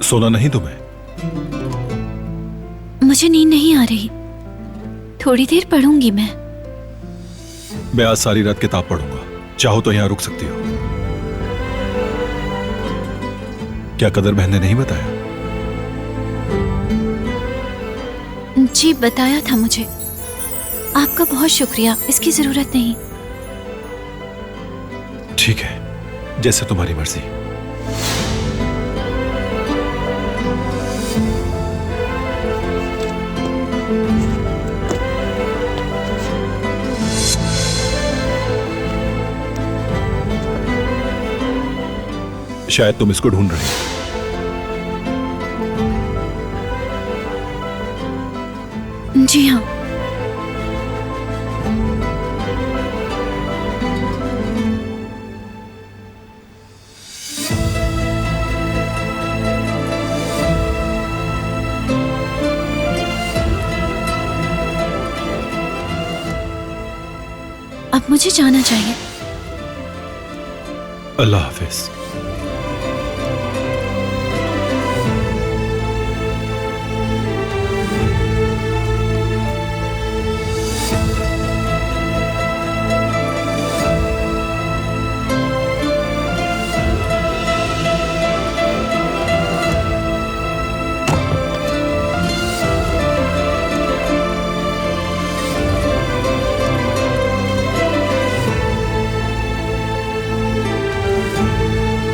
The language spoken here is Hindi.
सोना नहीं तुम्हें? मुझे नींद नहीं आ रही, थोड़ी देर पढ़ूंगी मैं। मैं आज सारी रात किताब पढ़ूंगा, चाहो तो यहां रुक सकती हो। क्या कदर बहन ने नहीं बताया? जी बताया था मुझे। आपका बहुत शुक्रिया, इसकी जरूरत नहीं। ठीक है, जैसे तुम्हारी मर्जी। शायद तुम इसको ढूंढ रही हो। जी हाँ। अब मुझे जाना चाहिए। अल्लाह हाफिज।